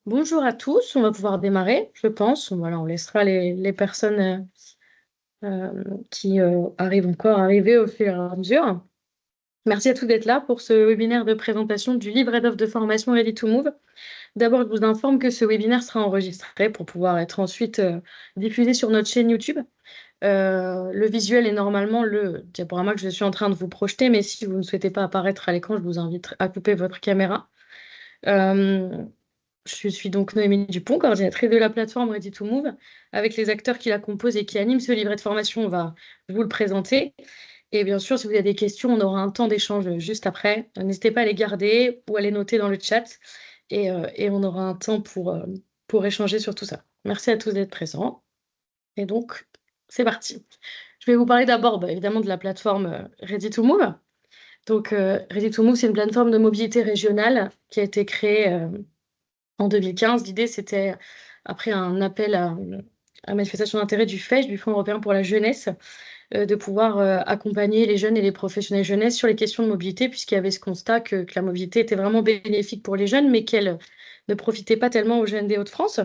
Bonjour à tous, on va pouvoir démarrer, je pense. Voilà, on laissera les personnes qui arrivent encore à arriver au fur et à mesure. Merci à tous d'être là pour ce webinaire de présentation du livret d'offres de formation Ready to Move. D'abord, je vous informe que ce webinaire sera enregistré pour pouvoir être ensuite diffusé sur notre chaîne YouTube. Le visuel est normalement le diaporama que je suis en train de vous projeter, mais si vous ne souhaitez pas apparaître à l'écran, je vous invite à couper votre caméra. Je suis donc Noémie Dupont, coordinatrice de la plateforme Ready to Move. Avec les acteurs qui la composent et qui animent ce livret de formation, on va vous le présenter. Et bien sûr, si vous avez des questions, on aura un temps d'échange juste après. N'hésitez pas à les garder ou à les noter dans le chat. Et on aura un temps pour échanger sur tout ça. Merci à tous d'être présents. Et donc, c'est parti. Je vais vous parler d'abord, évidemment, de la plateforme Ready to Move. Donc, Ready to Move, c'est une plateforme de mobilité régionale qui a été créée en 2015. L'idée, c'était, après un appel à manifestation d'intérêt du FEJ, du Fonds européen pour la jeunesse, de pouvoir accompagner les jeunes et les professionnels jeunesse sur les questions de mobilité, puisqu'il y avait ce constat que la mobilité était vraiment bénéfique pour les jeunes, mais qu'elle ne profitait pas tellement aux jeunes des Hauts-de-France.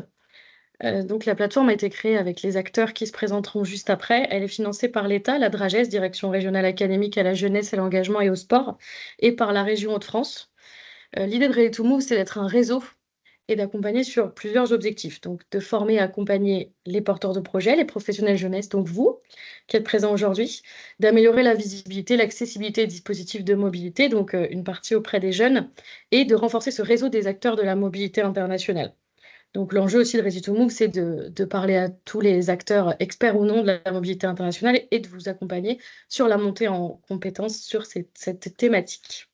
Donc la plateforme a été créée avec les acteurs qui se présenteront juste après. Elle est financée par l'État, la DRAGES, Direction régionale académique à la jeunesse, à l'engagement et au sport, et par la région Hauts-de-France. L'idée de Ready to Move, c'est d'être un réseau et d'accompagner sur plusieurs objectifs. Donc, de former et accompagner les porteurs de projets, les professionnels jeunesse, donc vous, qui êtes présents aujourd'hui, d'améliorer la visibilité, l'accessibilité des dispositifs de mobilité, donc une partie auprès des jeunes, et de renforcer ce réseau des acteurs de la mobilité internationale. Donc, l'enjeu aussi de Ready to Move, c'est de parler à tous les acteurs, experts ou non, de la mobilité internationale et de vous accompagner sur la montée en compétences sur cette thématique.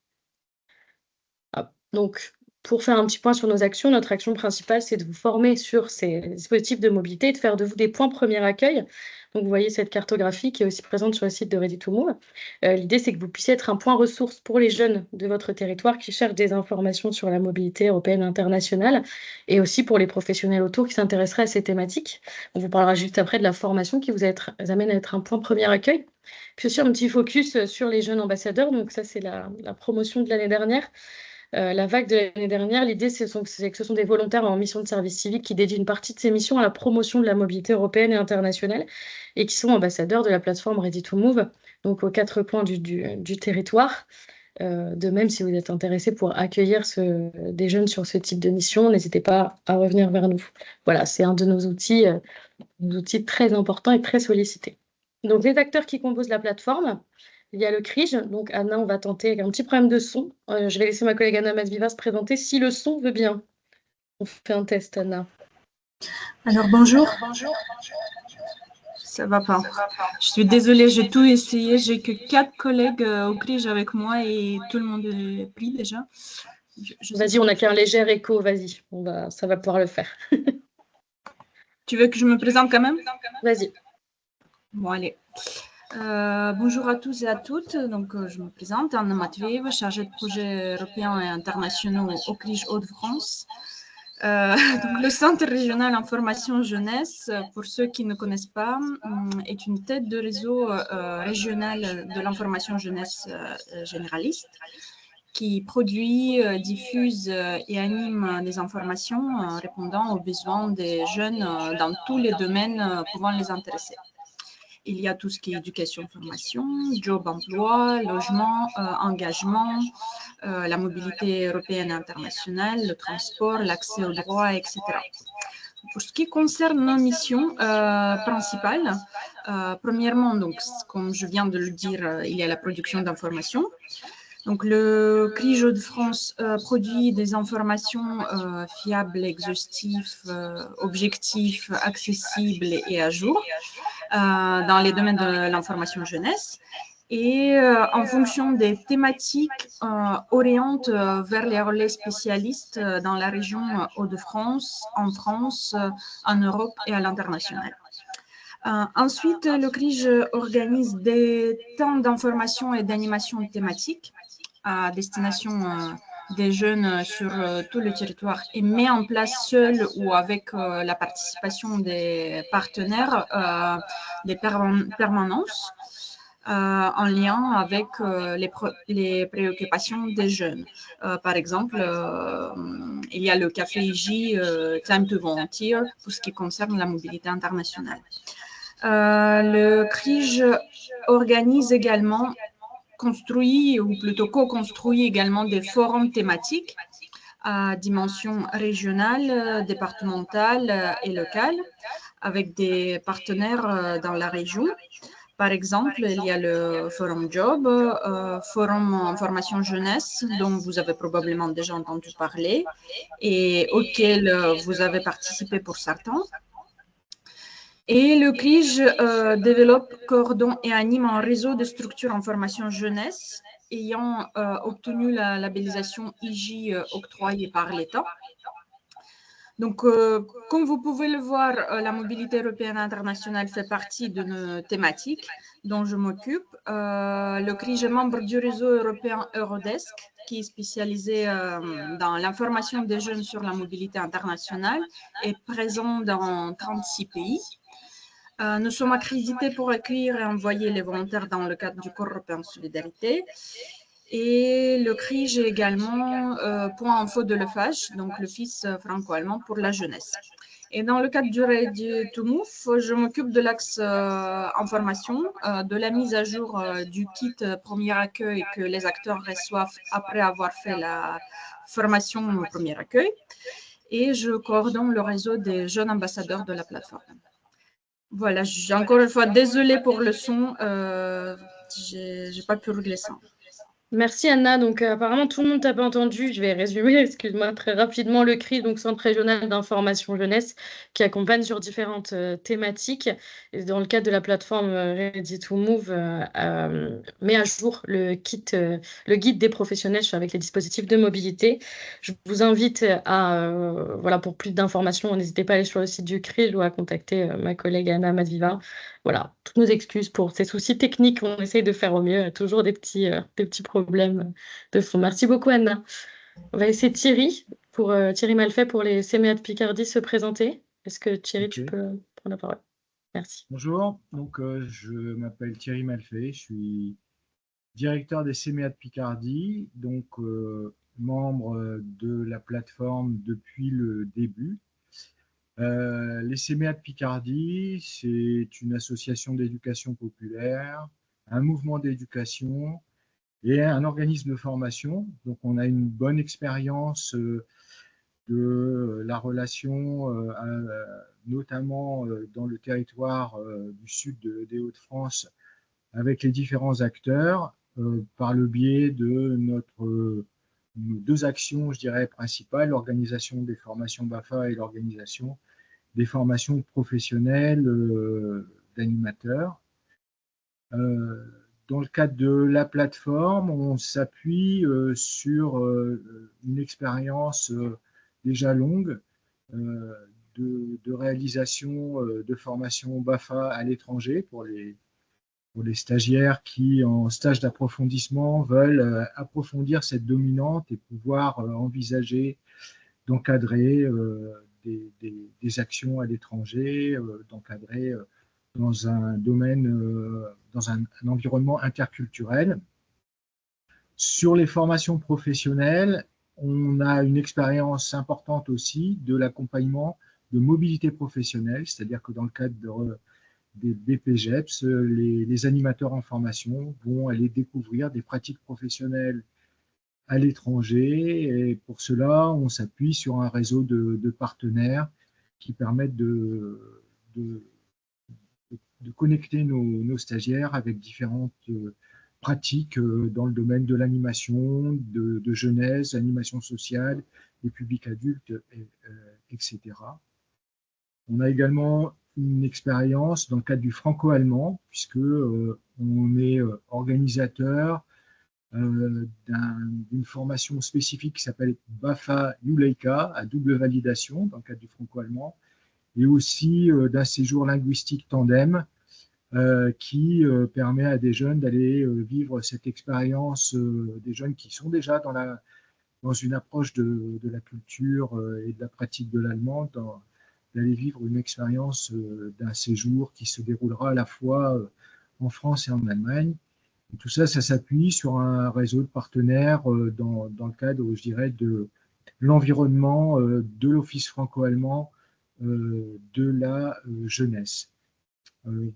Donc, pour faire un petit point sur nos actions, notre action principale, c'est de vous former sur ces dispositifs de mobilité et de faire de vous des points premier accueil. Donc, vous voyez cette cartographie qui est aussi présente sur le site de Ready to Move. L'idée, c'est que vous puissiez être un point ressource pour les jeunes de votre territoire qui cherchent des informations sur la mobilité européenne et internationale, et aussi pour les professionnels autour qui s'intéresseraient à ces thématiques. On vous parlera juste après de la formation qui vous amène à être un point premier accueil. Puis aussi un petit focus sur les jeunes ambassadeurs. Donc, ça, c'est la promotion de l'année dernière. La vague de l'année dernière, l'idée, c'est que ce sont des volontaires en mission de service civique qui dédient une partie de ces missions à la promotion de la mobilité européenne et internationale et qui sont ambassadeurs de la plateforme Ready to Move, donc aux 4 coins du territoire. De même, si vous êtes intéressé pour accueillir des jeunes sur ce type de mission, n'hésitez pas à revenir vers nous. Voilà, c'est un de nos outils très importants et très sollicités. Donc, les acteurs qui composent la plateforme, il y a le CRIJ. Donc, Anna, on va tenter avec un petit problème de son. Je vais laisser ma collègue Anna Masviva se présenter si le son veut bien. On fait un test, Anna. Alors, bonjour. Ça va pas. Je suis désolée, j'ai tout essayé. J'ai que 4 collègues au CRIJ avec moi et tout le monde est pris déjà. Vas-y, on n'a qu'un léger écho. Vas-y, ça va pouvoir le faire. Tu veux que je me présente quand même? Vas-y. Bon, allez. Bonjour à tous et à toutes. Donc, je me présente, Anna Matveeva, chargée de projets européens et internationaux au CRIJ Hauts-de-France. Donc, le Centre régional information jeunesse, pour ceux qui ne connaissent pas, est une tête de réseau régional de l'information jeunesse généraliste qui produit, diffuse et anime des informations répondant aux besoins des jeunes dans tous les domaines pouvant les intéresser. Il y a tout ce qui est éducation, formation, job, emploi, logement, engagement, la mobilité européenne et internationale, le transport, l'accès aux droits, etc. Pour ce qui concerne nos missions principales, premièrement, donc, comme je viens de le dire, il y a la production d'informations. Donc, le CRIJ Hauts-de-France produit des informations fiables, exhaustives, objectives, accessibles et à jour dans les domaines de l'information jeunesse. Et en fonction des thématiques, oriente vers les relais spécialistes dans la région Hauts-de-France, en France, en Europe et à l'international. Ensuite, le CRIJ organise des temps d'information et d'animation thématiques à destination des jeunes sur tout le territoire et met en place seul ou avec la participation des partenaires des permanences. en lien avec les préoccupations des jeunes. Par exemple, il y a le café IJ Time to Volunteer pour ce qui concerne la mobilité internationale. Le CRIJ organise également, construit ou plutôt co-construit également des forums thématiques à dimension régionale, départementale et locale avec des partenaires dans la région. Par exemple, il y a le Forum Job, Forum en formation jeunesse, dont vous avez probablement déjà entendu parler et auquel vous avez participé pour certains. Et le CRIJ développe, coordonne et anime un réseau de structures en formation jeunesse ayant obtenu la labellisation IJ octroyée par l'État. Donc, comme vous pouvez le voir, la mobilité européenne internationale fait partie de nos thématiques dont je m'occupe. Le CRIJ est membre du réseau européen Eurodesk, qui est spécialisé dans l'information des jeunes sur la mobilité internationale et présent dans 36 pays. Nous sommes accrédités pour accueillir et envoyer les volontaires dans le cadre du Corps européen de solidarité. Et le CRIJ est également point info de l'EFAGE, donc l'Office franco-allemand pour la jeunesse. Et dans le cadre du Ready to Move, je m'occupe de l'axe information, de la mise à jour du kit premier accueil que les acteurs reçoivent après avoir fait la formation au premier accueil. Et je coordonne le réseau des jeunes ambassadeurs de la plateforme. Voilà, encore une fois, désolée pour le son, j'ai pas pu régler ça. Merci Anna. Donc apparemment tout le monde t'a pas entendu. Je vais résumer, excuse-moi, très rapidement le CRI, donc Centre régional d'information jeunesse, qui accompagne sur différentes thématiques. Et dans le cadre de la plateforme Ready to Move, met à jour le guide des professionnels avec les dispositifs de mobilité. Je vous invite à, voilà, pour plus d'informations, n'hésitez pas à aller sur le site du CRI ou à contacter ma collègue Anna Madviva. Voilà, toutes nos excuses pour ces soucis techniques. On essaye de faire au mieux. Toujours des petits problèmes de fond. Merci beaucoup, Anna. On va laisser Thierry, Thierry Malfait, pour les CMA de Picardie se présenter. Est-ce que Thierry, tu peux prendre la parole? Merci. Bonjour, donc je m'appelle Thierry Malfait, je suis directeur des CMA de Picardie, donc membre de la plateforme depuis le début. Les CMA de Picardie, c'est une association d'éducation populaire, un mouvement d'éducation et un organisme de formation. Donc on a une bonne expérience de la relation, notamment dans le territoire du sud des Hauts-de-France, avec les différents acteurs, par le biais de nos deux actions, je dirais, principales, l'organisation des formations BAFA et l'organisation des formations professionnelles d'animateurs. Dans le cadre de la plateforme, on s'appuie sur une expérience déjà longue de réalisation de formation BAFA à l'étranger pour les stagiaires qui, en stage d'approfondissement, veulent approfondir cette dominante et pouvoir envisager d'encadrer des actions à l'étranger, d'encadrer dans un domaine, dans un environnement interculturel. Sur les formations professionnelles, on a une expérience importante aussi de l'accompagnement de mobilité professionnelle, c'est-à-dire que dans le cadre des BPGEPS, les animateurs en formation vont aller découvrir des pratiques professionnelles à l'étranger, et pour cela, on s'appuie sur un réseau de partenaires qui permettent de connecter nos stagiaires avec différentes pratiques dans le domaine de l'animation, de jeunesse, animation sociale, des publics adultes, etc. On a également une expérience dans le cadre du franco-allemand, puisque on est organisateur d'une formation spécifique qui s'appelle BAFA Yuleika, à double validation dans le cadre du franco-allemand, et aussi d'un séjour linguistique tandem qui permet à des jeunes d'aller vivre cette expérience, des jeunes qui sont déjà dans une approche de la culture et de la pratique de l'allemand, d'aller vivre une expérience d'un séjour qui se déroulera à la fois en France et en Allemagne. Et tout ça, ça s'appuie sur un réseau de partenaires dans le cadre, je dirais, de l'environnement de l'Office franco-allemand de la jeunesse.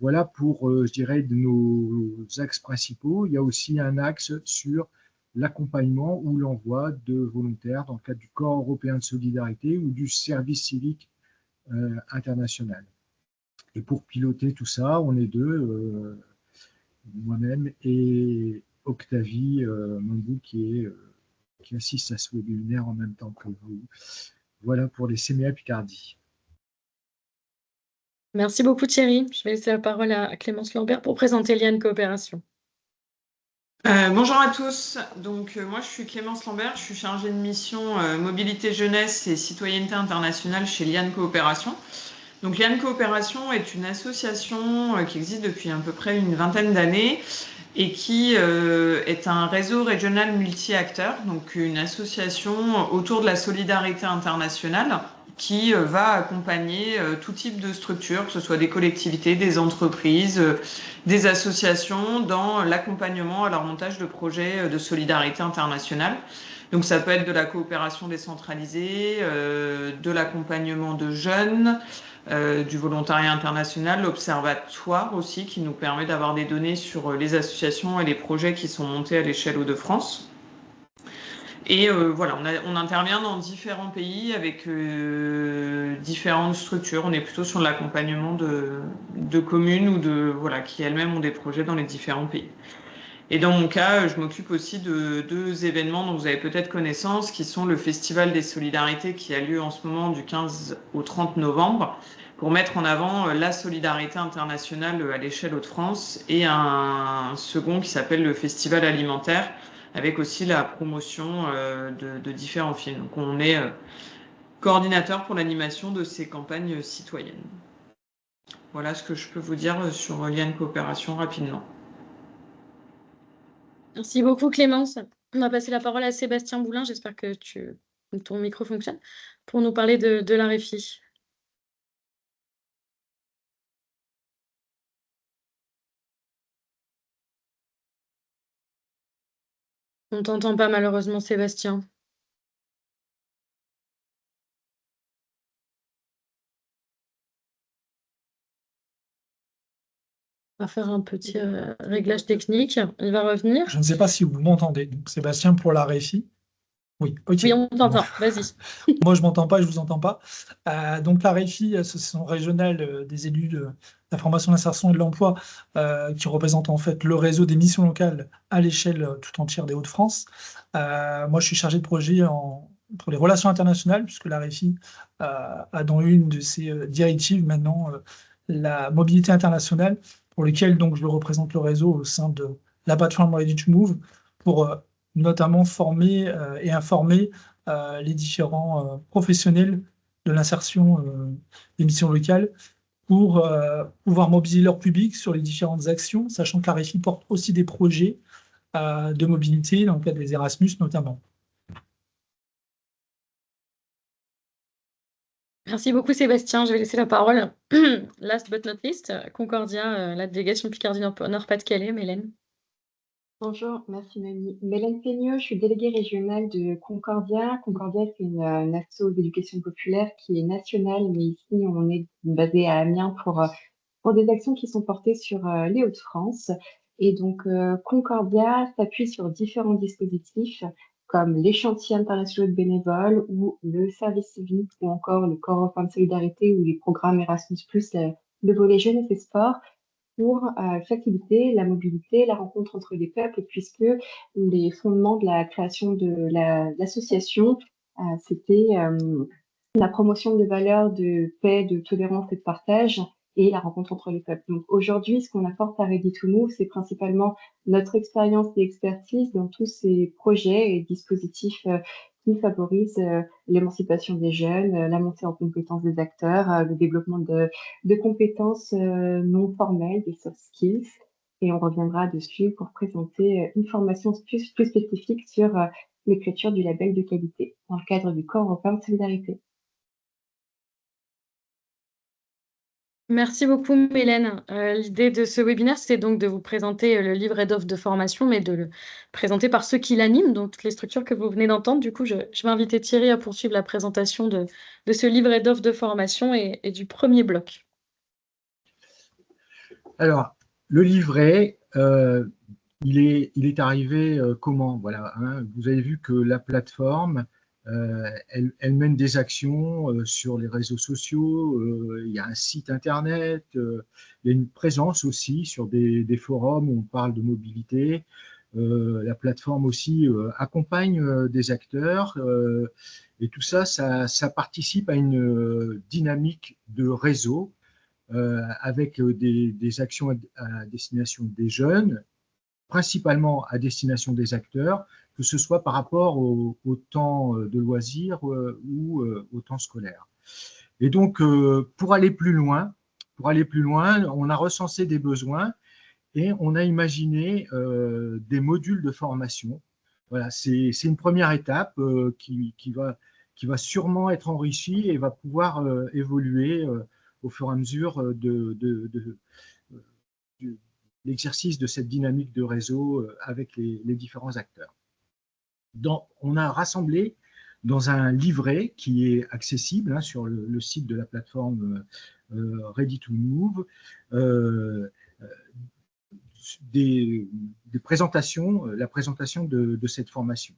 Voilà pour, je dirais, de nos axes principaux. Il y a aussi un axe sur l'accompagnement ou l'envoi de volontaires dans le cadre du Corps européen de solidarité ou du service civique international. Et pour piloter tout ça, on est deux, moi-même et Octavie Mambou qui assiste à ce webinaire en même temps que vous. Voilà pour les CMA Picardie. Merci beaucoup Thierry. Je vais laisser la parole à Clémence Lambert pour présenter Liane Coopération. Bonjour à tous. Donc moi je suis Clémence Lambert, je suis chargée de mission mobilité jeunesse et citoyenneté internationale chez Liane Coopération. Donc Liane Coopération est une association qui existe depuis à peu près une vingtaine d'années et qui est un réseau régional multi-acteurs, donc une association autour de la solidarité internationale qui va accompagner tout type de structures, que ce soit des collectivités, des entreprises, des associations, dans l'accompagnement à leur montage de projets de solidarité internationale. Donc ça peut être de la coopération décentralisée, de l'accompagnement de jeunes, du volontariat international, l'observatoire aussi, qui nous permet d'avoir des données sur les associations et les projets qui sont montés à l'échelle Hauts-de-France. Et voilà, on intervient dans différents pays avec différentes structures. On est plutôt sur l'accompagnement de communes ou qui elles-mêmes ont des projets dans les différents pays. Et dans mon cas, je m'occupe aussi de deux événements dont vous avez peut-être connaissance, qui sont le Festival des Solidarités qui a lieu en ce moment du 15 au 30 novembre, pour mettre en avant la solidarité internationale à l'échelle Hauts-de-France, et un second qui s'appelle le Festival alimentaire, avec aussi la promotion de différents films. Donc on est coordinateur pour l'animation de ces campagnes citoyennes. Voilà ce que je peux vous dire sur Liane Coopération rapidement. Merci beaucoup Clémence. On va passer la parole à Sébastien Boulin. J'espère que ton micro fonctionne pour nous parler de la RFI. On ne t'entend pas malheureusement Sébastien. On va faire un petit réglage technique. Il va revenir. Je ne sais pas si vous m'entendez. Donc, Sébastien pour la RFI. Oui, ok. Oui, on t'entend. Bon. Vas-y. Moi, je ne m'entends pas, je ne vous entends pas. Donc, la RFI, association régionale des élus de la formation, l'insertion et de l'emploi, qui représente en fait le réseau des missions locales à l'échelle tout entière des Hauts-de-France. Moi, je suis chargé de projet pour les relations internationales, puisque la RFI a dans une de ses directives maintenant la mobilité internationale, pour lequel donc, je représente le réseau au sein de la plateforme Ready to Move, pour notamment former et informer les différents professionnels de l'insertion des missions locales pour pouvoir mobiliser leur public sur les différentes actions, sachant que la RFI porte aussi des projets de mobilité dans le cadre des Erasmus notamment. Merci beaucoup Sébastien. Je vais laisser la parole, last but not least, Concordia, la délégation Picardie-Nord-Pas-de-Calais, Mélène. Bonjour, merci Mamie. Mélène Peignot, je suis déléguée régionale de Concordia. Concordia, c'est une asso d'éducation populaire qui est nationale, mais ici, on est basé à Amiens pour des actions qui sont portées sur les Hauts-de-France. Et donc, Concordia s'appuie sur différents dispositifs, comme les chantiers internationaux de bénévoles ou le service civique ou encore le corps européen de solidarité ou les programmes Erasmus+, le volet jeunesse et sport, pour faciliter la mobilité, la rencontre entre les peuples, puisque les fondements de la création de l'association, c'était la promotion de valeurs de paix, de tolérance et de partage, et la rencontre entre les peuples. Donc aujourd'hui, ce qu'on apporte à Ready to Move, c'est principalement notre expérience et expertise dans tous ces projets et dispositifs qui favorisent l'émancipation des jeunes, la montée en compétences des acteurs, le développement de compétences non formelles, des soft skills. Et on reviendra dessus pour présenter une formation plus spécifique sur l'écriture du label de qualité dans le cadre du Corps européen de solidarité. Merci beaucoup, Mélène. L'idée de ce webinaire, c'est donc de vous présenter le livret d'offres de formation, mais de le présenter par ceux qui l'animent, donc toutes les structures que vous venez d'entendre. Du coup, je vais inviter Thierry à poursuivre la présentation de ce livret d'offres de formation et du premier bloc. Alors, le livret, il est arrivé comment? Voilà, hein, vous avez vu que la plateforme, elle mène des actions sur les réseaux sociaux, il y a un site internet, il y a une présence aussi sur des forums où on parle de mobilité. La plateforme aussi accompagne des acteurs et tout ça, ça participe à une dynamique de réseau avec des actions à destination des jeunes, principalement à destination des acteurs, que ce soit par rapport au temps de loisirs ou au temps scolaire. Et donc, pour aller plus loin, on a recensé des besoins et on a imaginé des modules de formation. Voilà, c'est une première étape qui va sûrement être enrichie et va pouvoir évoluer au fur et à mesure de l'exercice de cette dynamique de réseau avec les différents acteurs. On a rassemblé dans un livret qui est accessible sur le site de la plateforme Ready to Move des présentations, la présentation de cette formation.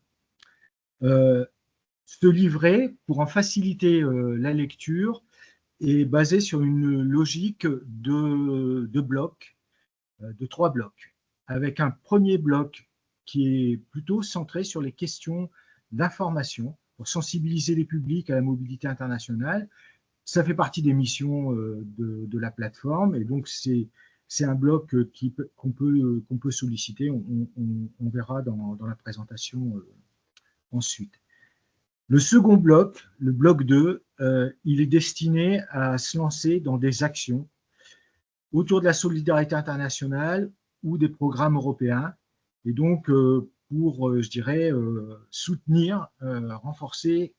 Ce livret, pour en faciliter la lecture, est basé sur une logique de blocs, de 3 blocs, avec un premier bloc qui est plutôt centré sur les questions d'information pour sensibiliser les publics à la mobilité internationale. Ça fait partie des missions de la plateforme et donc c'est un bloc qu'on peut solliciter. On verra dans la présentation ensuite. Le second bloc, le bloc 2, il est destiné à se lancer dans des actions autour de la solidarité internationale ou des programmes européens, et donc pour, je dirais, soutenir, renforcer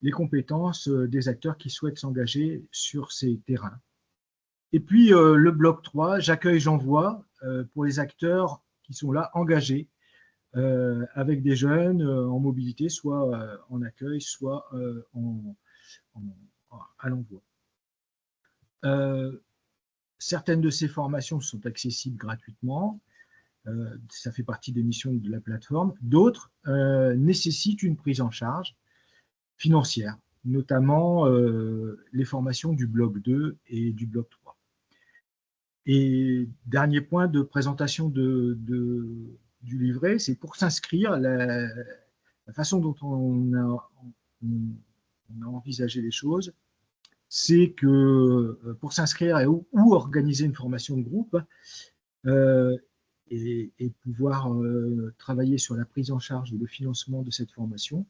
les compétences des acteurs qui souhaitent s'engager sur ces terrains. Et puis le bloc 3, j'accueille, j'envoie, pour les acteurs qui sont là engagés avec des jeunes en mobilité, soit en accueil, soit à l'envoi. Certaines de ces formations sont accessibles gratuitement, ça fait partie des missions de la plateforme. D'autres nécessitent une prise en charge financière, notamment les formations du bloc 2 et du bloc 3. Et dernier point de présentation du livret, c'est pour s'inscrire, la façon dont on a envisagé les choses, c'est que pour s'inscrire ou organiser une formation de groupe et pouvoir travailler sur la prise en charge et le financement de cette formation,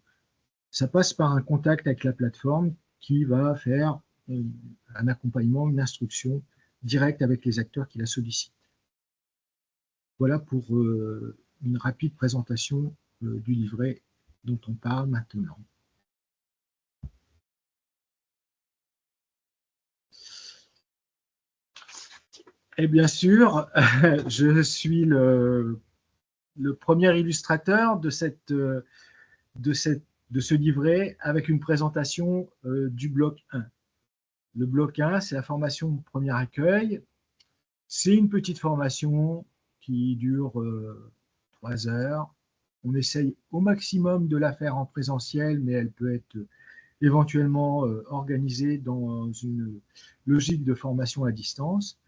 ça passe par un contact avec la plateforme qui va faire un accompagnement, une instruction directe avec les acteurs qui la sollicitent. Voilà pour une rapide présentation du livret dont on parle maintenant. Et bien sûr, je suis le premier illustrateur de ce livret avec une présentation du bloc 1. Le bloc 1, c'est la formation de premier accueil. C'est une petite formation qui dure 3 heures. On essaye au maximum de la faire en présentiel, mais elle peut être éventuellement organisée dans une logique de formation à distance.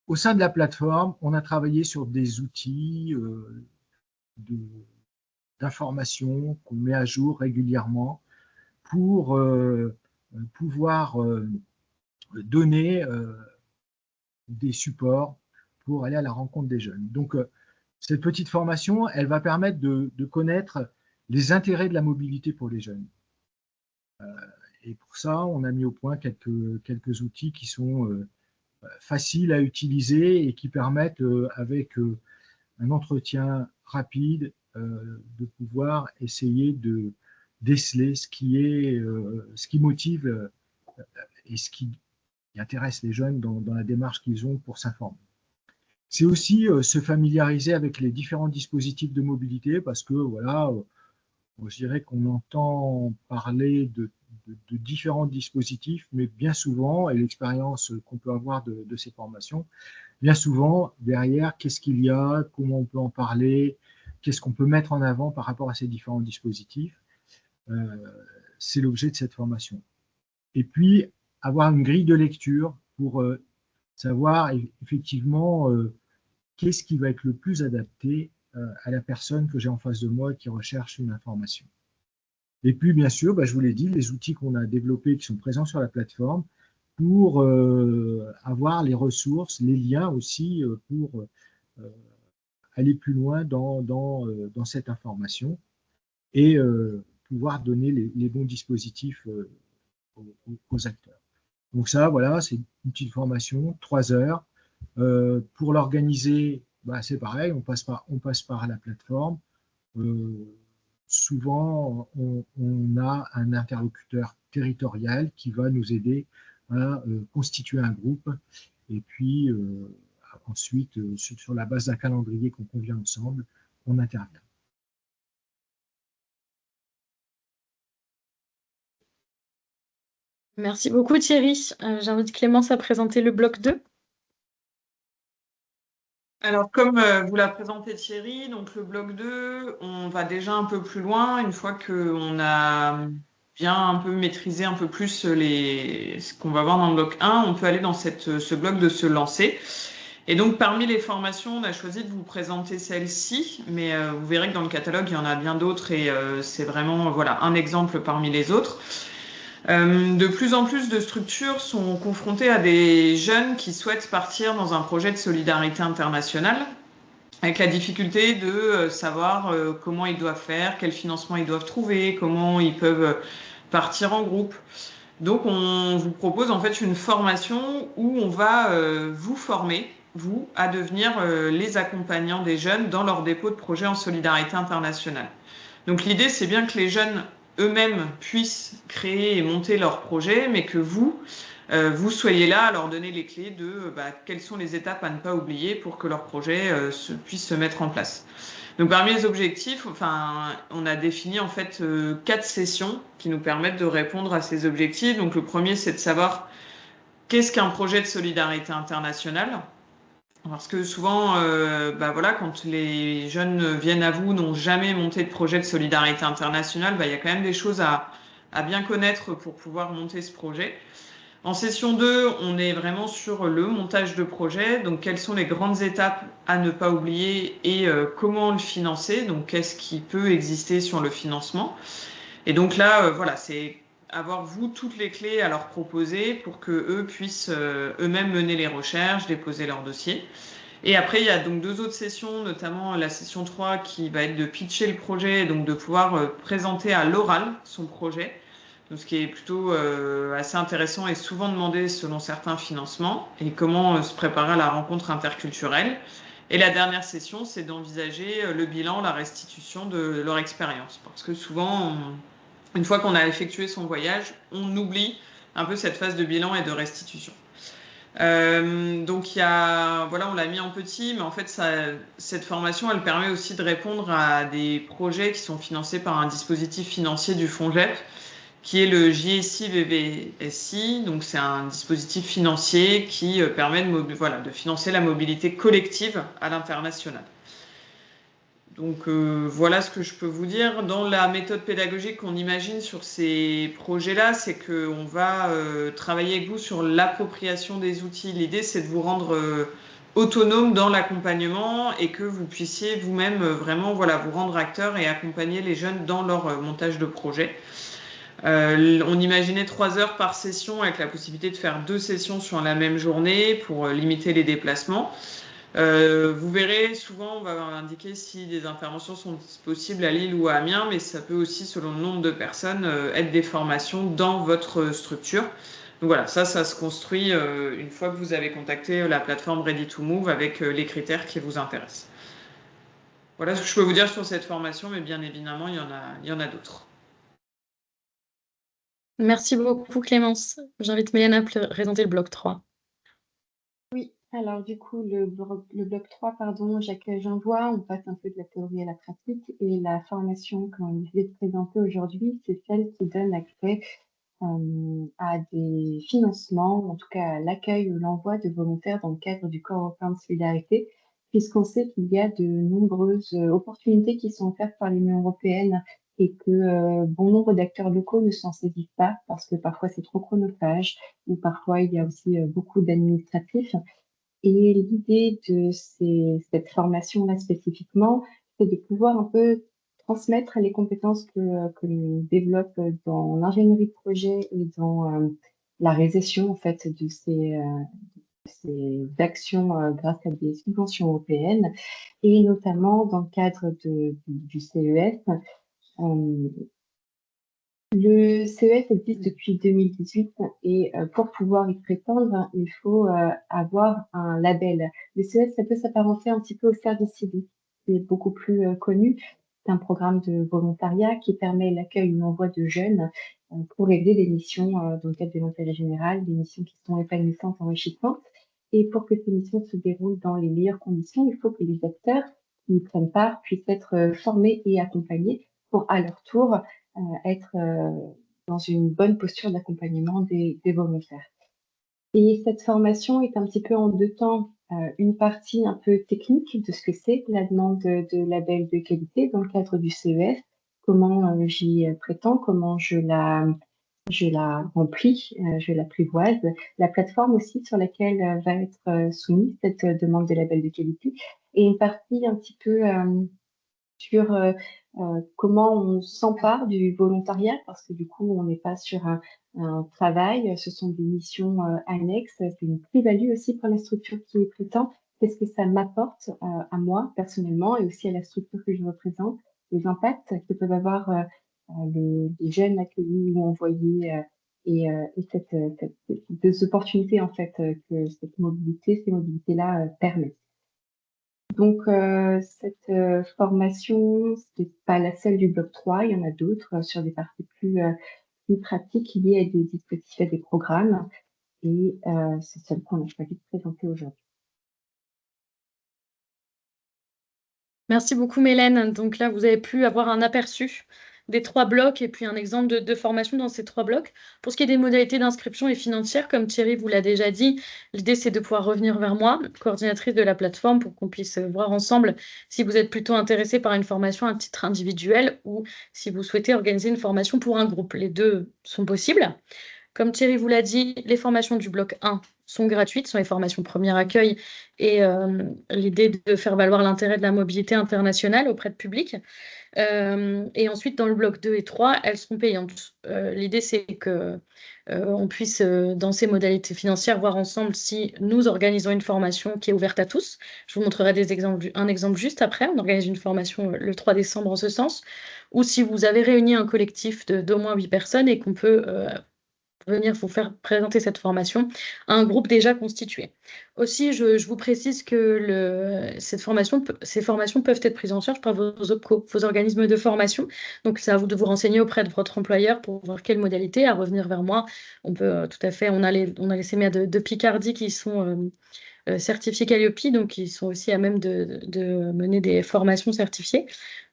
Au sein de la plateforme, on a travaillé sur des outils d'information qu'on met à jour régulièrement pour pouvoir donner des supports pour aller à la rencontre des jeunes. Donc, cette petite formation, elle va permettre de connaître les intérêts de la mobilité pour les jeunes. Et pour ça, on a mis au point quelques outils qui sont faciles à utiliser et qui permettent, avec un entretien rapide, de pouvoir essayer de déceler ce qui motive et ce qui intéresse les jeunes dans la démarche qu'ils ont pour s'informer. C'est aussi se familiariser avec les différents dispositifs de mobilité parce que, voilà, je dirais qu'on entend parler de différents dispositifs, mais bien souvent, et l'expérience qu'on peut avoir de ces formations, bien souvent, derrière, qu'est-ce qu'il y a, comment on peut en parler, qu'est-ce qu'on peut mettre en avant par rapport à ces différents dispositifs. C'est l'objet de cette formation. Et puis, avoir une grille de lecture pour savoir effectivement qu'est-ce qui va être le plus adapté à la personne que j'ai en face de moi qui recherche une information. Et puis, bien sûr, je vous l'ai dit, les outils qu'on a développés qui sont présents sur la plateforme pour avoir les ressources, les liens aussi pour aller plus loin dans cette information et pouvoir donner les bons dispositifs aux acteurs. Donc ça, voilà, c'est une petite formation, 3 heures. Pour l'organiser, c'est pareil, on passe par la plateforme. Souvent, on a un interlocuteur territorial qui va nous aider à constituer un groupe et puis ensuite, sur la base d'un calendrier qu'on convient ensemble, on intervient. Merci beaucoup Thierry. J'invite Clémence à présenter le bloc 2. Alors, comme vous l'a présenté Thierry, donc le bloc 2, on va déjà un peu plus loin. Une fois qu'on a bien un peu maîtrisé un peu plus ce qu'on va voir dans le bloc 1, on peut aller dans ce bloc de se lancer. Et donc, parmi les formations, on a choisi de vous présenter celle-ci, mais vous verrez que dans le catalogue, il y en a bien d'autres et c'est vraiment un exemple parmi les autres. De plus en plus de structures sont confrontées à des jeunes qui souhaitent partir dans un projet de solidarité internationale, avec la difficulté de savoir comment ils doivent faire, quel financement ils doivent trouver, comment ils peuvent partir en groupe. Donc, on vous propose en fait une formation où on va vous former, vous, à devenir les accompagnants des jeunes dans leur dépôt de projet en solidarité internationale. Donc, l'idée, c'est bien que les jeunes eux-mêmes puissent créer et monter leur projet, mais que vous soyez là à leur donner les clés de quelles sont les étapes à ne pas oublier pour que leur projet puisse se mettre en place. Donc parmi les objectifs, on a défini en fait 4 sessions qui nous permettent de répondre à ces objectifs. Donc le premier, c'est de savoir qu'est-ce qu'un projet de solidarité internationale. Parce que souvent, quand les jeunes viennent à vous, n'ont jamais monté de projet de solidarité internationale, il y a quand même des choses à bien connaître pour pouvoir monter ce projet. En session 2, on est vraiment sur le montage de projet. Donc, quelles sont les grandes étapes à ne pas oublier et comment le financer. Donc, qu'est-ce qui peut exister sur le financement. Et donc là, c'est avoir vous toutes les clés à leur proposer pour qu'eux puissent eux-mêmes mener les recherches, déposer leur dossier. Et après, il y a donc 2 autres sessions, notamment la session 3 qui va être de pitcher le projet, donc de pouvoir présenter à l'oral son projet. Donc, ce qui est plutôt assez intéressant et souvent demandé selon certains financements, et comment se préparer à la rencontre interculturelle. Et la dernière session, c'est d'envisager le bilan, la restitution de leur expérience. Parce que souvent, une fois qu'on a effectué son voyage, on oublie un peu cette phase de bilan et de restitution. Donc, on l'a mis en petit, mais en fait, cette formation, elle permet aussi de répondre à des projets qui sont financés par un dispositif financier du FONJEP, qui est le JSI VVSI. Donc, c'est un dispositif financier qui permet de financer la mobilité collective à l'international. Donc, voilà ce que je peux vous dire. Dans la méthode pédagogique qu'on imagine sur ces projets-là, c'est qu'on va travailler avec vous sur l'appropriation des outils. L'idée, c'est de vous rendre autonome dans l'accompagnement et que vous puissiez vous-même vraiment vous rendre acteur et accompagner les jeunes dans leur montage de projet. On imaginait 3 heures par session avec la possibilité de faire 2 sessions sur la même journée pour limiter les déplacements. Vous verrez, souvent, on va indiquer si des interventions sont possibles à Lille ou à Amiens, mais ça peut aussi, selon le nombre de personnes, être des formations dans votre structure. Donc voilà, ça se construit une fois que vous avez contacté la plateforme Ready to Move avec les critères qui vous intéressent. Voilà ce que je peux vous dire sur cette formation, mais bien évidemment, il y en a d'autres. Merci beaucoup Clémence. J'invite Mélène à présenter le bloc 3. Oui, alors du coup, le bloc 3, pardon, j'envoie, on passe un peu de la théorie à la pratique et la formation qu'on je vais te présenter aujourd'hui, c'est celle qui donne accès à des financements, en tout cas à l'accueil ou l'envoi de volontaires dans le cadre du Corps européen de solidarité, puisqu'on sait qu'il y a de nombreuses opportunités qui sont offertes par l'Union européenne et que bon nombre d'acteurs locaux ne s'en saisissent pas parce que parfois c'est trop chronophage ou parfois il y a aussi beaucoup d'administratifs. Et l'idée de cette formation-là spécifiquement, c'est de pouvoir un peu transmettre les compétences que l'on développe dans l'ingénierie de projet et dans la réalisation en fait de ces actions grâce à des subventions européennes et notamment dans le cadre du CES. Le CES existe depuis 2018 et pour pouvoir y prétendre, il faut avoir un label. Le CES, ça peut s'apparenter un petit peu au service civique, qui est beaucoup plus connu. C'est un programme de volontariat qui permet l'accueil ou l'envoi de jeunes pour régler des missions dans le cadre de l'intérêt général, des missions qui sont épanouissantes, enrichissantes. Et pour que ces missions se déroulent dans les meilleures conditions, il faut que les acteurs qui y prennent part puissent être formés et accompagnés pour, à leur tour, être dans une bonne posture d'accompagnement des volontaires. Et cette formation est un petit peu en deux temps, une partie un peu technique de ce que c'est la demande de label de qualité dans le cadre du CES, comment j'y prétends, comment je la remplis, je l'apprivoise, la plateforme aussi sur laquelle va être soumise cette demande de label de qualité, et une partie un petit peu sur comment on s'empare du volontariat, parce que du coup, on n'est pas sur un travail, ce sont des missions annexes, c'est une plus-value aussi pour la structure qui y prétend. Qu'est-ce que ça m'apporte à moi personnellement et aussi à la structure que je représente, les impacts que peuvent avoir les jeunes accueillis ou envoyés et cette deux opportunités en fait que cette mobilité, ces mobilités-là permettent. Donc, cette formation, c'est pas la seule du bloc 3, il y en a d'autres sur des parties plus pratiques liées à des dispositifs, à des programmes, et c'est celle qu'on a choisi de présenter aujourd'hui. Merci beaucoup Mélène. Donc là, vous avez pu avoir un aperçu des 3 blocs et puis un exemple de formation dans ces 3 blocs. Pour ce qui est des modalités d'inscription et financières, comme Thierry vous l'a déjà dit, l'idée c'est de pouvoir revenir vers moi, coordinatrice de la plateforme, pour qu'on puisse voir ensemble si vous êtes plutôt intéressé par une formation à titre individuel ou si vous souhaitez organiser une formation pour un groupe. Les deux sont possibles. Comme Thierry vous l'a dit, les formations du bloc 1 sont gratuites, sont les formations premier accueil et l'idée de faire valoir l'intérêt de la mobilité internationale auprès de public. Et ensuite, dans le bloc 2 et 3, elles seront payantes. L'idée, c'est que on puisse, dans ces modalités financières, voir ensemble si nous organisons une formation qui est ouverte à tous. Je vous montrerai un exemple juste après. On organise une formation le 3 décembre en ce sens. Ou si vous avez réuni un collectif d'au moins 8 personnes et qu'on peut venir vous faire présenter cette formation à un groupe déjà constitué. Aussi, je vous précise que ces formations peuvent être prises en charge par vos OPCO, vos organismes de formation. Donc, c'est à vous de vous renseigner auprès de votre employeur pour voir quelle modalité, à revenir vers moi. On peut tout à fait, on a les CMA de Picardie qui sont certifiés Calliope, donc ils sont aussi à même de mener des formations certifiées.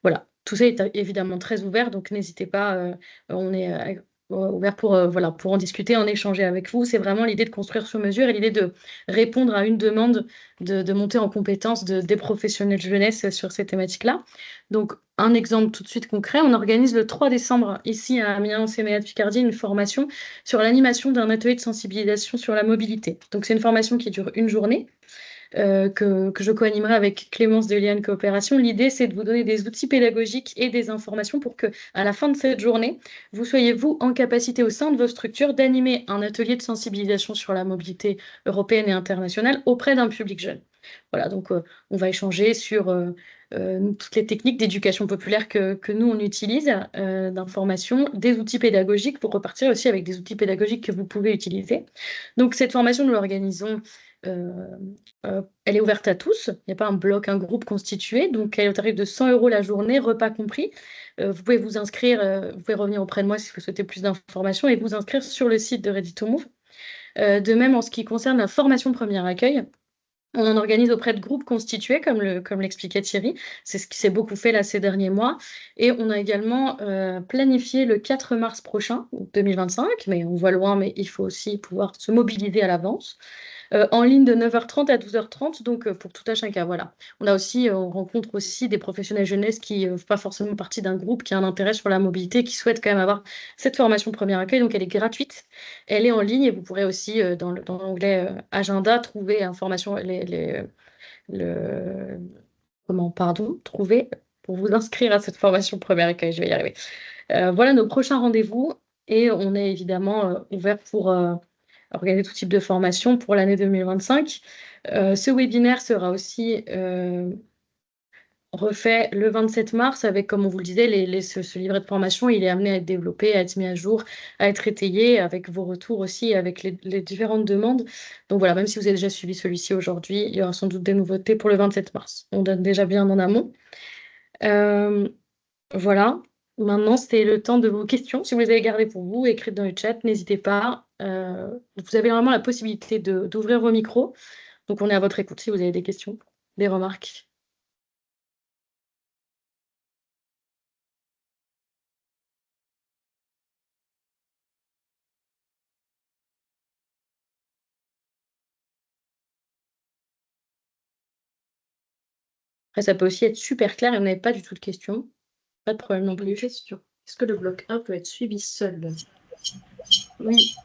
Voilà, tout ça est évidemment très ouvert, donc n'hésitez pas, on est ouvert pour en discuter, en échanger avec vous. C'est vraiment l'idée de construire sur mesure et l'idée de répondre à une demande de monter en compétence des professionnels jeunesse sur ces thématiques-là. Donc, un exemple tout de suite concret, on organise le 3 décembre ici à Amiens, au CMA de Picardie, une formation sur l'animation d'un atelier de sensibilisation sur la mobilité. Donc, c'est une formation qui dure une journée. Que je co-animerai avec Clémence de Liane Coopération. L'idée, c'est de vous donner des outils pédagogiques et des informations pour que, à la fin de cette journée, vous soyez, vous, en capacité au sein de vos structures d'animer un atelier de sensibilisation sur la mobilité européenne et internationale auprès d'un public jeune. Voilà, donc on va échanger sur toutes les techniques d'éducation populaire que nous, on utilise, d'information, des outils pédagogiques pour repartir aussi avec des outils pédagogiques que vous pouvez utiliser. Donc, cette formation, nous l'organisons, elle est ouverte à tous. Il n'y a pas un bloc, un groupe constitué. Donc, elle est au tarif de 100 € la journée, repas compris. Vous pouvez vous inscrire, vous pouvez revenir auprès de moi si vous souhaitez plus d'informations et vous inscrire sur le site de Ready to Move. De même, en ce qui concerne la formation premier accueil, on en organise auprès de groupes constitués, comme l'expliquait Thierry. C'est ce qui s'est beaucoup fait là ces derniers mois. Et on a également planifié le 4 mars prochain, 2025, mais on voit loin, mais il faut aussi pouvoir se mobiliser à l'avance. En ligne de 9h30 à 12h30, donc pour tout à chacun, voilà. On rencontre aussi des professionnels jeunesse qui ne font pas forcément partie d'un groupe qui a un intérêt sur la mobilité, qui souhaitent quand même avoir cette formation premier accueil, donc elle est gratuite, elle est en ligne et vous pourrez aussi dans l'onglet agenda trouver information, trouver pour vous inscrire à cette formation premier accueil, je vais y arriver. Voilà nos prochains rendez-vous et on est évidemment ouvert pour organiser tout type de formation pour l'année 2025. Ce webinaire sera aussi refait le 27 mars avec, comme on vous le disait, ce livret de formation, il est amené à être développé, à être mis à jour, à être étayé avec vos retours aussi, avec les différentes demandes. Donc voilà, même si vous avez déjà suivi celui-ci aujourd'hui, il y aura sans doute des nouveautés pour le 27 mars. On donne déjà bien en amont. Voilà. Maintenant, c'est le temps de vos questions. Si vous les avez gardées pour vous, écrites dans le chat, n'hésitez pas. Vous avez vraiment la possibilité d'ouvrir vos micros. Donc, on est à votre écoute si vous avez des questions, des remarques. Après, ça peut aussi être super clair et on n'avait pas du tout de questions. Pas de problème non plus. Question. Est-ce que le bloc 1 peut être suivi seul? Oui.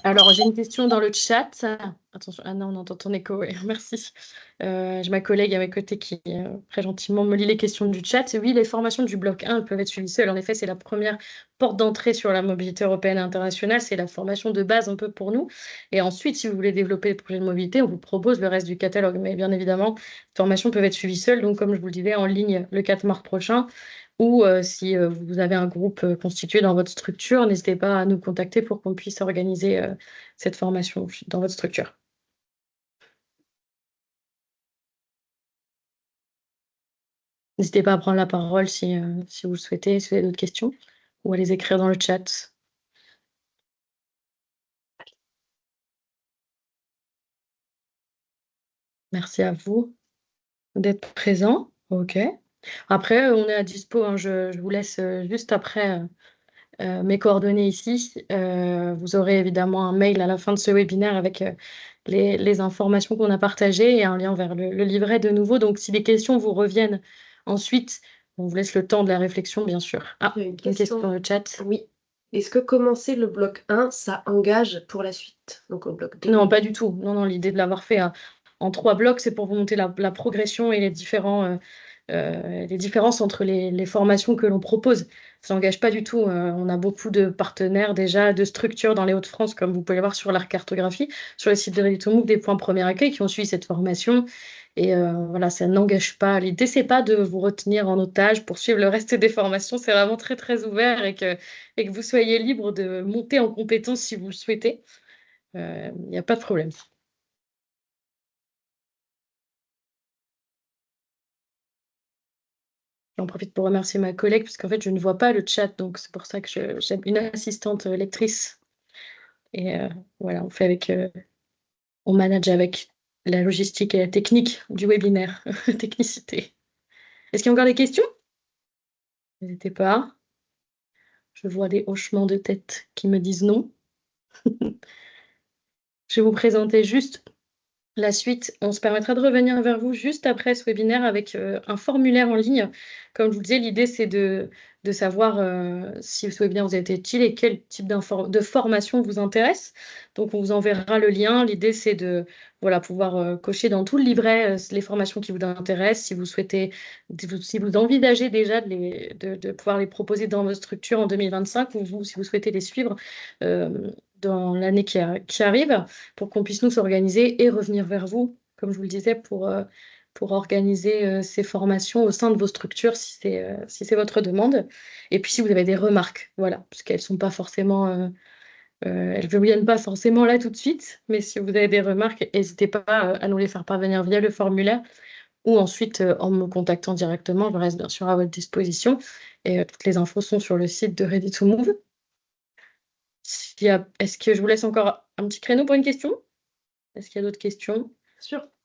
Alors, j'ai une question dans le chat. Attention, ah non, on entend ton écho, oui, merci. J'ai ma collègue à mes côtés qui, très gentiment, me lit les questions du chat. Oui, les formations du bloc 1 peuvent être suivies seules. En effet, c'est la première porte d'entrée sur la mobilité européenne et internationale. C'est la formation de base un peu pour nous. Et ensuite, si vous voulez développer des projets de mobilité, on vous propose le reste du catalogue. Mais bien évidemment, les formations peuvent être suivies seules. Donc, comme je vous le disais, en ligne le 4 mars prochain. Ou si vous avez un groupe constitué dans votre structure, n'hésitez pas à nous contacter pour qu'on puisse organiser cette formation dans votre structure. N'hésitez pas à prendre la parole si vous le souhaitez, si vous avez d'autres questions, ou à les écrire dans le chat. Merci à vous d'être présents. OK. Après, on est à dispo, hein, je vous laisse juste après mes coordonnées ici. Vous aurez évidemment un mail à la fin de ce webinaire avec les informations qu'on a partagées et un lien vers le livret de nouveau. Donc, si les questions vous reviennent ensuite, on vous laisse le temps de la réflexion, bien sûr. Ah, Il y a une une question dans le chat. Oui. Est-ce que commencer le bloc 1, ça engage pour la suite? Donc au bloc 2. Non, pas du tout. Non, l'idée de l'avoir fait en 3 blocs, c'est pour vous montrer la progression et les différences entre les formations que l'on propose. Ça n'engage pas du tout. On a beaucoup de partenaires déjà, de structures dans les Hauts-de-France, comme vous pouvez le voir sur la cartographie, sur le site de Ready to Move, des points premier accueil qui ont suivi cette formation. Et voilà, ça n'engage pas. L'idée, c'est pas de vous retenir en otage pour suivre le reste des formations. C'est vraiment très, très ouvert et que vous soyez libre de monter en compétence si vous le souhaitez. Il n'y a pas de problème. J'en profite pour remercier ma collègue, puisqu'en fait, je ne vois pas le chat, donc c'est pour ça que j'ai une assistante lectrice. Et voilà, on manage avec la logistique et la technique du webinaire, technicité. Est-ce qu'il y a encore des questions? N'hésitez pas. Je vois des hochements de tête qui me disent non. Je vais vous présenter juste la suite. On se permettra de revenir vers vous juste après ce webinaire avec un formulaire en ligne. Comme je vous le disais, l'idée, c'est de savoir si ce webinaire vous a été utile et quel type de formation vous intéresse. Donc, on vous enverra le lien. L'idée, c'est de pouvoir cocher dans tout le livret les formations qui vous intéressent. Si vous souhaitez, si vous envisagez déjà de pouvoir les proposer dans votre structure en 2025 ou si vous souhaitez les suivre dans l'année qui arrive, pour qu'on puisse nous s'organiser et revenir vers vous, comme je vous le disais, pour pour organiser ces formations au sein de vos structures si c'est votre demande. Et puis si vous avez des remarques, voilà, parce qu'elles sont pas forcément, elles ne viennent pas forcément là tout de suite, mais si vous avez des remarques, n'hésitez pas à nous les faire parvenir via le formulaire ou ensuite en me contactant directement. Je reste bien sûr à votre disposition et toutes les infos sont sur le site de Ready to Move. Est-ce que je vous laisse encore un petit créneau pour une question? Est-ce qu'il y a d'autres questions?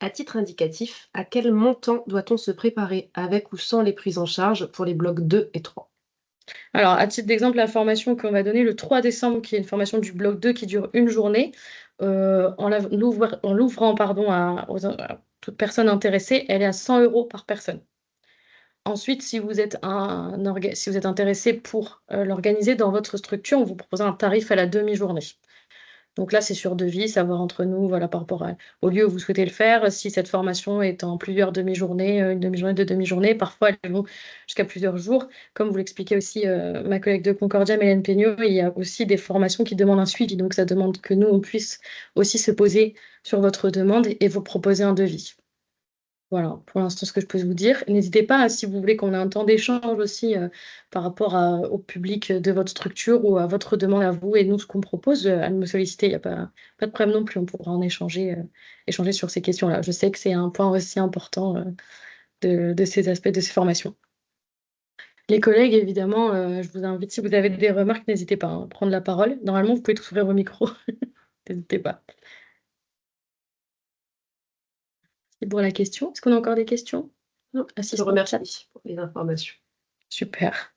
À titre indicatif, à quel montant doit-on se préparer avec ou sans les prises en charge pour les blocs 2 et 3? Alors, à titre d'exemple, la formation qu'on va donner le 3 décembre, qui est une formation du bloc 2 qui dure une journée, en l'ouvrant à toute personne intéressée, elle est à 100 € par personne. Ensuite, si vous êtes intéressé pour l'organiser dans votre structure, on vous propose un tarif à la demi-journée. Donc là, c'est sur devis, savoir entre nous, voilà, par rapport au lieu où vous souhaitez le faire, si cette formation est en plusieurs demi-journées, une demi-journée, deux demi-journées, parfois elles vont jusqu'à plusieurs jours. Comme vous l'expliquait aussi ma collègue de Concordia, Mélène Peignot, il y a aussi des formations qui demandent un suivi. Donc ça demande que nous, on puisse aussi se poser sur votre demande et vous proposer un devis. Voilà, pour l'instant, ce que je peux vous dire. N'hésitez pas, si vous voulez qu'on ait un temps d'échange aussi par rapport au public de votre structure ou à votre demande à vous et nous, ce qu'on propose, à me solliciter. Il n'y a pas de problème non plus, on pourra en échanger sur ces questions-là. Je sais que c'est un point aussi important de ces aspects de ces formations. Les collègues, évidemment, je vous invite, si vous avez des remarques, n'hésitez pas à prendre la parole. Normalement, vous pouvez tous ouvrir vos micros. N'hésitez pas. C'est pour la question. Est-ce qu'on a encore des questions? Non, je remercie pour les informations. Super.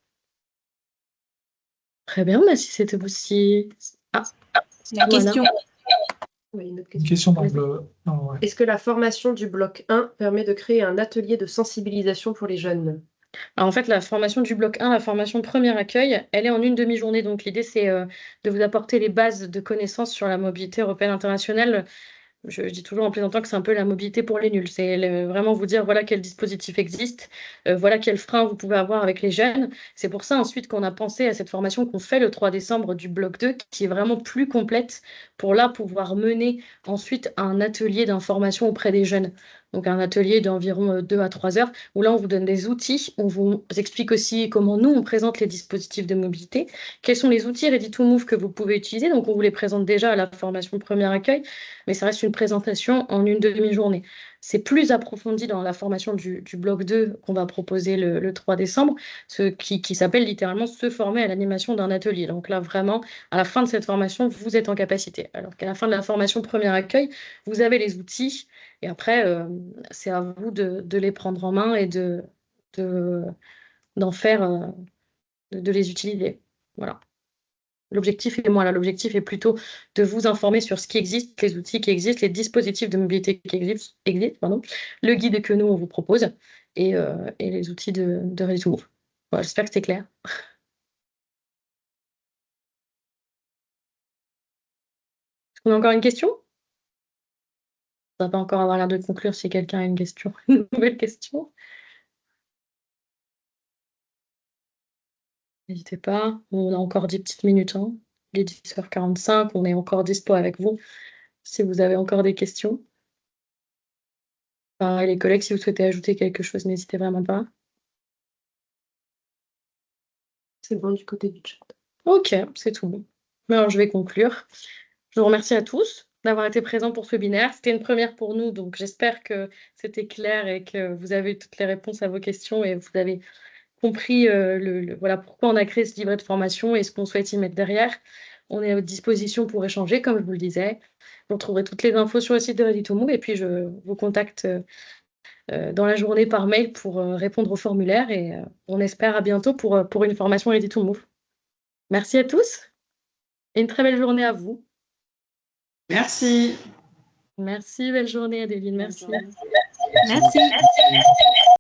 Très bien, si c'était aussi... La question. Oui, une autre Une question. question ouais. Est-ce que la formation du bloc 1 permet de créer un atelier de sensibilisation pour les jeunes? Alors, en fait, la formation du bloc 1, la formation premier accueil, elle est en une demi-journée. Donc, l'idée, c'est de vous apporter les bases de connaissances sur la mobilité européenne internationale. Je dis toujours en plaisantant que c'est un peu la mobilité pour les nuls. C'est vraiment vous dire voilà quel dispositif existe, voilà quels freins vous pouvez avoir avec les jeunes. C'est pour ça ensuite qu'on a pensé à cette formation qu'on fait le 3 décembre du bloc 2, qui est vraiment plus complète pour là pouvoir mener ensuite un atelier d'information auprès des jeunes. Donc un atelier d'environ 2 à 3 heures, où là on vous donne des outils, on vous explique aussi comment nous on présente les dispositifs de mobilité, quels sont les outils Ready to Move que vous pouvez utiliser. Donc on vous les présente déjà à la formation premier accueil, mais ça reste une présentation en une demi-journée. C'est plus approfondi dans la formation du bloc 2 qu'on va proposer le 3 décembre, qui s'appelle littéralement se former à l'animation d'un atelier. Donc là, vraiment, à la fin de cette formation, vous êtes en capacité. Alors qu'à la fin de la formation premier accueil, vous avez les outils et après, c'est à vous de les prendre en main et d'en faire, de les utiliser. Voilà. L'objectif est plutôt de vous informer sur ce qui existe, les outils qui existent, les dispositifs de mobilité qui existent, le guide que nous, on vous propose et les outils de Ready to Move. Voilà, j'espère que c'est clair. Est-ce qu'on a encore une question? Ça va pas encore avoir l'air de conclure si quelqu'un a une question, une nouvelle question. N'hésitez pas, on a encore 10 petites minutes. Il est 10h45, on est encore dispo avec vous si vous avez encore des questions. Pareil, les collègues, si vous souhaitez ajouter quelque chose, n'hésitez vraiment pas. C'est bon du côté du chat. Ok, c'est tout bon. Alors, je vais conclure. Je vous remercie à tous d'avoir été présents pour ce webinaire. C'était une première pour nous, donc j'espère que c'était clair et que vous avez eu toutes les réponses à vos questions et vous avez compris voilà, pourquoi on a créé ce livret de formation et ce qu'on souhaite y mettre derrière. On est à votre disposition pour échanger, comme je vous le disais. Vous retrouverez toutes les infos sur le site de Ready to Move et puis je vous contacte dans la journée par mail pour répondre au formulaire et on espère à bientôt pour une formation Ready to Move. Merci à tous et une très belle journée à vous. Merci. Merci, belle journée Adéline, merci. Merci.